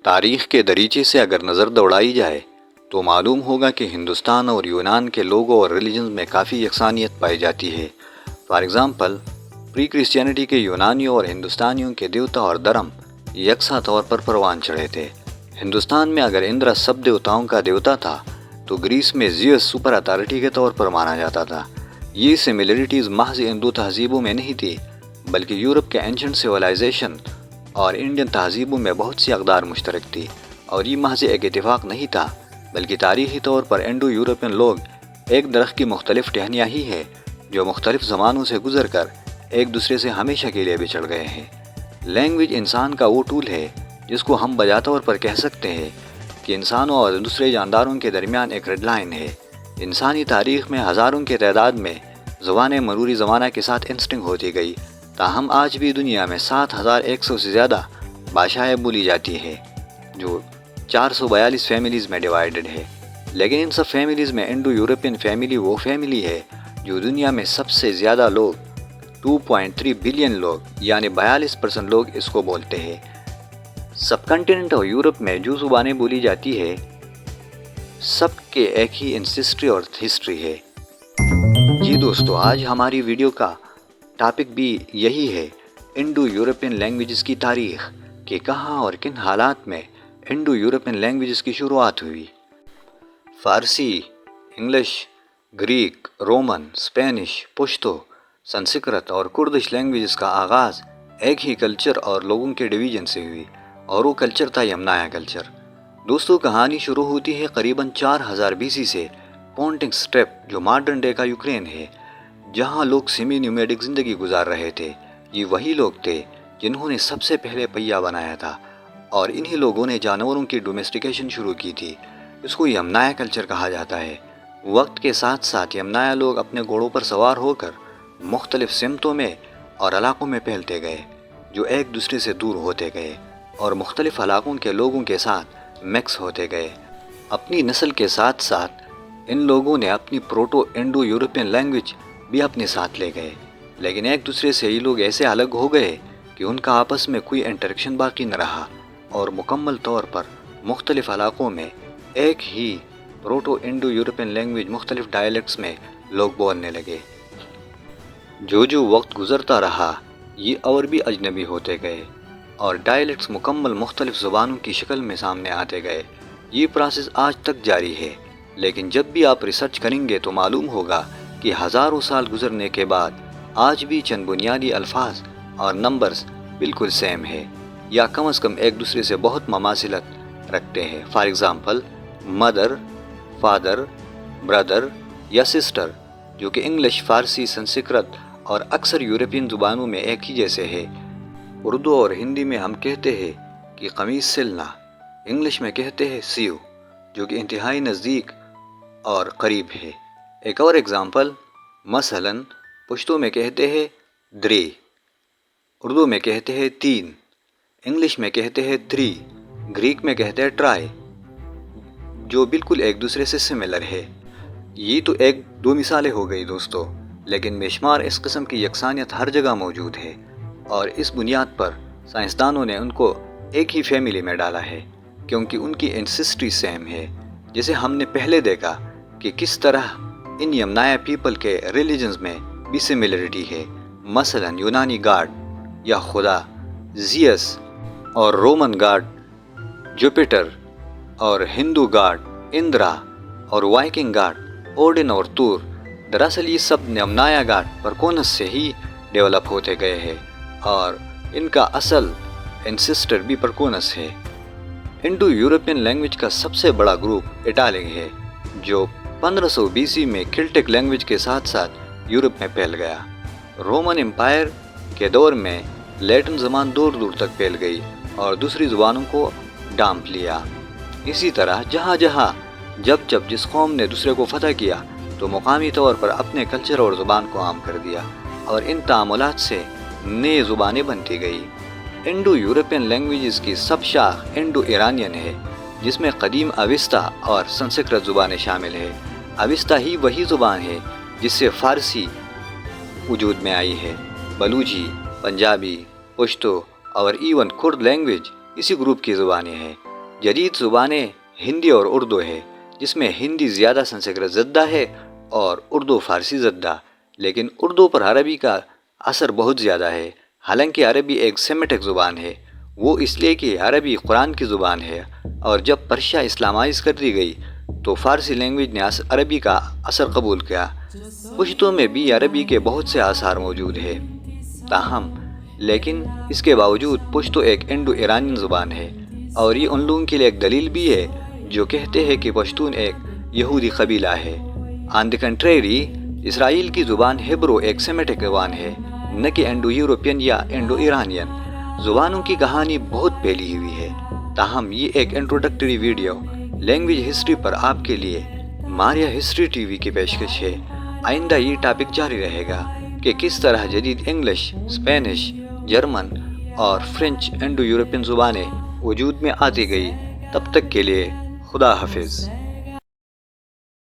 تاریخ کے دریچے سے اگر نظر دوڑائی جائے تو معلوم ہوگا کہ ہندوستان اور یونان کے لوگوں اور ریلیجنز میں کافی یکسانیت پائی جاتی ہے۔ فار ایگزامپل، پری کرسچینٹی کے یونانیوں اور ہندوستانیوں کے دیوتا اور دھرم یکساں طور پر پروان چڑھے تھے۔ ہندوستان میں اگر اندرا سب دیوتاؤں کا دیوتا تھا تو گریس میں زیوس سپر اتھارٹی کے طور پر مانا جاتا تھا۔ یہ سملیرٹیز محض ان دو تہذیبوں میں نہیں تھی، بلکہ یورپ کے اینشنٹ سویلائزیشن اور انڈین تہذیبوں میں بہت سی اقدار مشترک تھی، اور یہ محض ایک اتفاق نہیں تھا، بلکہ تاریخی طور پر انڈو یورپین لوگ ایک درخت کی مختلف ٹہنیاں ہی ہے جو مختلف زمانوں سے گزر کر ایک دوسرے سے ہمیشہ کے لیے بچھڑ گئے ہیں۔ لینگویج انسان کا وہ ٹول ہے جس کو ہم بجا طور پر کہہ سکتے ہیں کہ انسانوں اور دوسرے جانداروں کے درمیان ایک ریڈ لائن ہے۔ انسانی تاریخ میں ہزاروں کے تعداد میں زبانیں مروری زمانہ کے ساتھ انسٹنگ ہوتی گئی، تاہم آج بھی دنیا میں 7100 سے زیادہ بھاشائیں بولی جاتی ہے جو 442 فیملیز میں ڈیوائیڈڈ ہے۔ لیکن ان سب فیملیز میں انڈو یورپین فیملی وہ فیملی ہے جو دنیا میں سب سے زیادہ لوگ 2.3 بلین لوگ یعنی 42% لوگ اس کو بولتے ہیں۔ سب کنٹیننٹ اور یورپ میں جو زبانیں بولی جاتی ہے سب کے ایک ہی انسیسٹری اور ہسٹری ہے۔ جی دوستو، آج ہماری ویڈیو کا ٹاپک بھی یہی ہے، انڈو یورپین لینگویجز کی تاریخ، کہ کہاں اور کن حالات میں انڈو یورپین لینگویجز کی شروعات ہوئی۔ فارسی، English, Greek, Roman, Spanish, Pashto, Sanskrit اور کردش لینگویجز کا آغاز ایک ہی کلچر اور لوگوں کے ڈویژن سے ہوئی، اور وہ کلچر تھا یمنایا کلچر۔ دوستو، کہانی شروع ہوتی ہے قریباً 4000 BC سے پونٹنگ اسٹیپ، جو ماڈرن ڈے کا یوکرین ہے، جہاں لوگ سیمی نومیڈک زندگی گزار رہے تھے۔ یہ وہی لوگ تھے جنہوں نے سب سے پہلے پہیا بنایا تھا، اور انہی لوگوں نے جانوروں کی ڈومیسٹیکیشن شروع کی تھی۔ اس کو یمنایا کلچر کہا جاتا ہے۔ وقت کے ساتھ ساتھ یمنایا لوگ اپنے گھوڑوں پر سوار ہو کر مختلف سمتوں میں اور علاقوں میں پھیلتے گئے، جو ایک دوسرے سے دور ہوتے گئے اور مختلف علاقوں کے لوگوں کے ساتھ مکس ہوتے گئے۔ اپنی نسل کے ساتھ ساتھ ان لوگوں نے اپنی پروٹو انڈو یورپین لینگویج بھی اپنے ساتھ لے گئے، لیکن ایک دوسرے سے یہ لوگ ایسے الگ ہو گئے کہ ان کا آپس میں کوئی انٹریکشن باقی نہ رہا، اور مکمل طور پر مختلف علاقوں میں ایک ہی پروٹو انڈو یورپین لینگویج مختلف ڈائلیکٹس میں لوگ بولنے لگے۔ جو وقت گزرتا رہا یہ اور بھی اجنبی ہوتے گئے، اور ڈائلیکٹس مکمل مختلف زبانوں کی شکل میں سامنے آتے گئے۔ یہ پروسیس آج تک جاری ہے، لیکن جب بھی آپ ریسرچ کریں گے تو معلوم ہوگا کہ ہزاروں سال گزرنے کے بعد آج بھی چند بنیادی الفاظ اور نمبرز بالکل سیم ہے، یا کم از کم ایک دوسرے سے بہت مماثلت رکھتے ہیں۔ For example, mother, father, brother یا سسٹر، جو کہ انگلش، فارسی، سنسکرت اور اکثر یورپین زبانوں میں ایک ہی جیسے ہے۔ اردو اور ہندی میں ہم کہتے ہیں کہ قمیص سلنا، انگلش میں کہتے ہیں سیو، جو کہ انتہائی نزدیک اور قریب ہے۔ ایک اور ایگزامپل، مثلاً پشتو میں کہتے ہیں درے، اردو میں کہتے ہیں تین، انگلش میں کہتے ہیں تھری، گریک میں کہتے ہیں ٹرائی، جو بالکل ایک دوسرے سے سملر ہے۔ یہ تو ایک دو مثالیں ہو گئی دوستو، لیکن بے شمار اس قسم کی یکسانیت ہر جگہ موجود ہے، اور اس بنیاد پر سائنسدانوں نے ان کو ایک ہی فیملی میں ڈالا ہے، کیونکہ ان کی انسیسٹری سیم ہے۔ جیسے ہم نے پہلے دیکھا کہ کس طرح ان یمنایا پیپل کے ریلیجنز میں بھی سملیرٹی ہے، مثلاً یونانی گاڈ یا خدا زیوس، اور رومن گاڈ جوپیٹر، اور ہندو گاڈ اندرا، اور وائکنگ گاڈ اوڈن اور تور۔ دراصل یہ سب یمنایا گاڈ پرکونس سے ہی ڈیولپ ہوتے گئے ہیں، اور ان کا اصل انسسٹر بھی پرکونس ہے۔ انڈو یورپین لینگویج کا سب سے بڑا گروپ اٹالک ہے، جو 1500 BC میں کیلٹک لینگویج کے ساتھ ساتھ یورپ میں پھیل گیا۔ رومن امپائر کے دور میں لیٹن زبان دور دور تک پھیل گئی اور دوسری زبانوں کو ڈانپ لیا۔ اسی طرح جہاں جہاں جب جس قوم نے دوسرے کو فتح کیا تو مقامی طور پر اپنے کلچر اور زبان کو عام کر دیا، اور ان تعاملات سے نئی زبانیں بنتی گئی۔ انڈو یورپین لینگویجز کی سب شاخ انڈو ایرانین ہے، جس میں قدیم اوستا اور سنسکرت زبانیں شامل ہیں۔ اوستا ہی وہی زبان ہے جس سے فارسی وجود میں آئی ہے۔ بلوچی، پنجابی، پشتو اور ایون کرد لینگویج اسی گروپ کی زبانیں ہیں۔ جدید زبانیں ہندی اور اردو ہے، جس میں ہندی زیادہ سنسکرت زدہ ہے اور اردو فارسی زدہ، لیکن اردو پر عربی کا اثر بہت زیادہ ہے۔ حالانکہ عربی ایک سیمیٹک زبان ہے، وہ اس لیے کہ عربی قرآن کی زبان ہے، اور جب پرشیا اسلامائز کر دی گئی تو فارسی لینگویج نے عربی کا اثر قبول کیا۔ پشتو میں بھی عربی کے بہت سے آثار موجود ہیں، تاہم لیکن اس کے باوجود پشتو ایک انڈو ایرانین زبان ہے، اور یہ ان لوگوں کے لیے ایک دلیل بھی ہے جو کہتے ہیں کہ پشتون ایک یہودی قبیلہ ہے۔ آن دی کنٹریری، اسرائیل کی زبان ہیبرو ایک سیمیٹک زبان ہے، نہ کہ انڈو یورپین یا انڈو ایرانین۔ زبانوں کی کہانی بہت پھیلی ہوئی ہے، تاہم یہ ایک انٹروڈکٹری ویڈیو لینگویج ہسٹری پر آپ کے لیے ماریا ہسٹری ٹی وی کی پیشکش ہے۔ آئندہ یہ ٹاپک جاری رہے گا کہ کس طرح جدید انگلش، اسپینش، جرمن اور فرینچ انڈو یورپین زبانیں وجود میں آتی گئی۔ تب تک کے لیے خدا حافظ۔